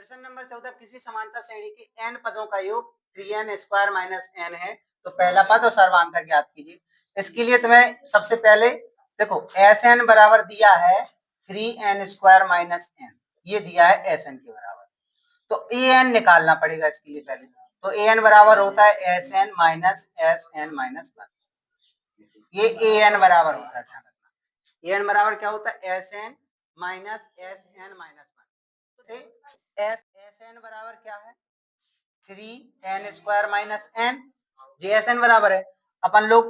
प्रश्न नंबर 14 किसी समांतर श्रेणी के n पदों का योग 3n स्क्वायर माइनस n है तो पहला पद और सर्वांतर ज्ञात कीजिए। इसके लिए तुम्हें सबसे पहले देखो Sn बराबर दिया है 3n स्क्वायर माइनस n, ये दिया है Sn के बराबर, तो an निकालना पड़ेगा इसके लिए पहले। तो an बराबर होता है Sn माइनस Sn माइनस 1, ये an बराबर होता है, ध्यान रखना। an बराबर क्या होता है Sn minus Sn minus 1। Sn बराबर क्या है 3n स्क्वायर माइनस n, जी Sn बराबर है। अपन लोग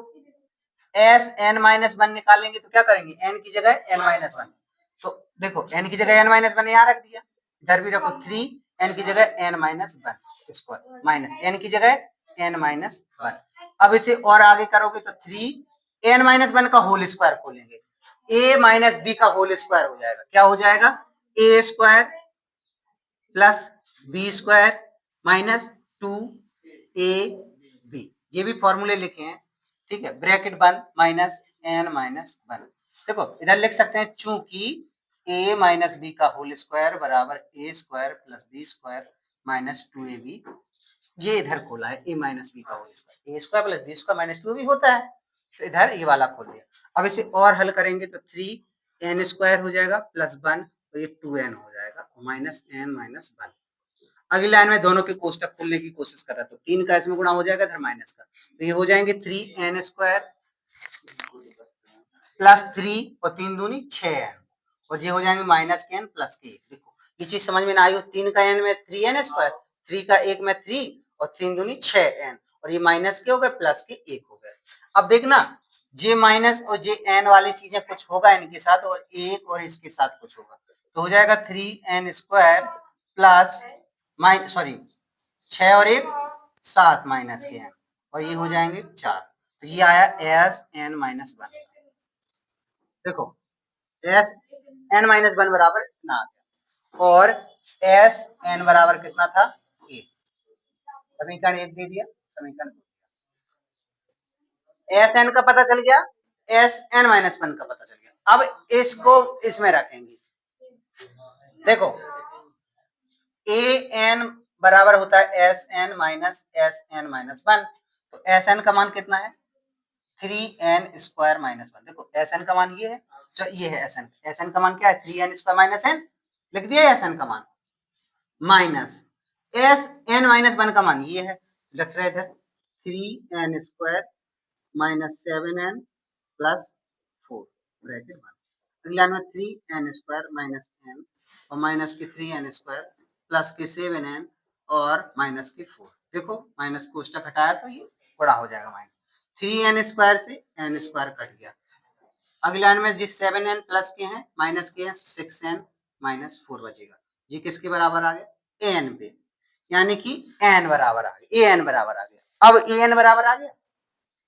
Sn माइनस 1 निकालेंगे तो क्या करेंगे, n की जगह n माइनस 1, तो देखो n की जगह n माइनस 1 यहाँ रख दिया, इधर भी रखो 3 n की जगह n minus 1 square minus n की जगह n माइनस 1। अब इसे और आगे करोगे तो 3 n माइनस 1 का होल स्क्वायर खोलेंगे, a माइनस b का होल स्क्वायर हो जाएगा, क्या हो जाएगा a square plus B square minus 2ab, ये भी फॉर्मूले लिखे हैं, ठीक है, ब्रैकेट बंद माइनस n माइनस 1। देखो इधर लिख सकते हैं चूंकि a माइनस बी का होल स्क्वायर बराबर a square plus B square minus 2ab, ये इधर खोला है a माइनस बी का whole square, a square plus B square minus 2ab होता है, तो इधर ये वाला खोल दिया। अब इसे और हल करेंगे तो 3n स्क्वायर हो जाएगा प्लस 1, तो ये 2n हो जाएगा माइनस n माइनस 1। अगली लाइन में दोनों के कोष्टक खोलने की कोशिश कर रहा है, तो 3 का इसमें गुणा हो जाएगा इधर माइनस का, तो ये हो जाएंगे 3n स्क्वायर प्लस 3 और 3 दूनी 6n, और ये हो जाएंगे माइनस के n प्लस के 1। देखो ये चीज समझ में ना आई हो, 3 का n में 3n स्क्वायर, 3 का 1 में 3 और 3 दूनी 6n, और ये माइनस के हो गए प्लस के 1 हो गए। अब देखना जे माइनस और जे n वाली चीजें कुछ होगा इनके साथ, और 1 और इसके साथ कुछ होगा, तो हो जाएगा 3n स्क्वायर प्लस सॉरी 6 और 1 7 माइनस के n, और ये हो जाएंगे 4, तो ये आया Sn माइनस 1। देखो Sn माइनस 1 बराबर इतना आ गया, और Sn बराबर कितना था 1, समीकरण 1 दे दिया, समीकरण 2 दिया, Sn का पता चल गया, Sn माइनस 1 का पता चल गया। अब इसको इसमें रखेंगे, देखो an बराबर होता है Sn माइनस Sn माइनस 1, तो Sn का मान कितना है 3n स्क्वायर माइनस 1। देखो Sn का मान ये है, तो ये है Sn का मान क्या है 3n स्क्वायर माइनस n, लिख दिया Sn का मान, माइनस Sn माइनस 1 का मान ये है, लिख रहे थे 3n square minus 7n plus 4 bracket 1। अगला में 3n स्क्वायर माइनस n और माइनस के 3n स्क्वायर प्लस के 7n और माइनस के 4। देखो माइनस कोष्टक हटाया तो ये बड़ा हो जाएगा, माइनस 3n स्क्वायर से n स्क्वायर कट गया। अगला में जिस 7n प्लस के हैं माइनस के हैं 6n माइनस 4 बचेगा, ये किसके बराबर आ गया an पे, यानी कि n बराबर आ गया, an बराबर आ गया। अब an बराबर आ गया,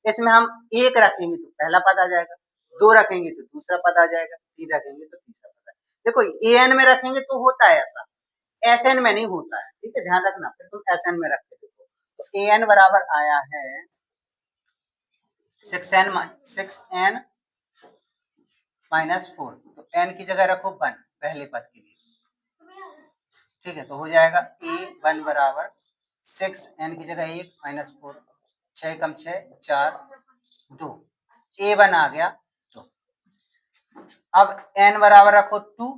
इसमें हम 1 रखेंगे तो पहला पद आ जाएगा, 2 रखेंगे तो दूसरा पद आ जाएगा, 3 रखेंगे तो तीसरा पद आ जाएगा। देखो an में रखेंगे तो होता है ऐसा, Sn में नहीं होता है, ठीक है, ध्यान रखना, फिर तुम Sn में रख के देखो, तो an बराबर आया है 6n माइनस 4, तो n की जगह रखो 1 पहले पद के लिए, ठीक है, तो हो जाएगा a1 बराबर 6, n की जगह 1 माइनस 4, 6 कम 6 4 2, a1 आ गया 2। अब n बराबर रखो 2,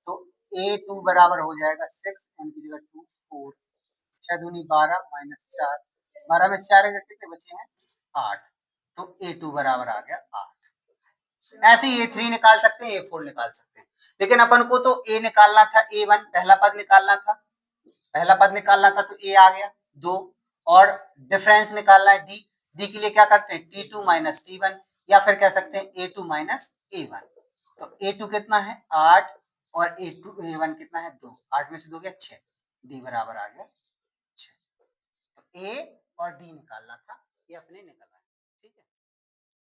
तो a2 बराबर हो जाएगा 6, n की जगह 2 4, 6 दूनी 12 माइनस 4, 12 में 4 कितने बचे हैं 8, तो a2 बराबर आ गया 8। ऐसे ही a3 निकाल सकते हैं, a4 निकाल सकते हैं, लेकिन अपन को तो a निकालना था, a1 पहला पद निकालना था, तो a आ गया 2, और डिफरेंस निकालना है d के लिए क्या करते हैं t2 माइनस t1, या फिर कह सकते हैं a2 माइनस a1, तो a2 कितना है 8 और a1 कितना है 2, 8 में से 2 गया 6, d बराबर आ गया 6। तो a और d निकालना था, ये अपने निकला।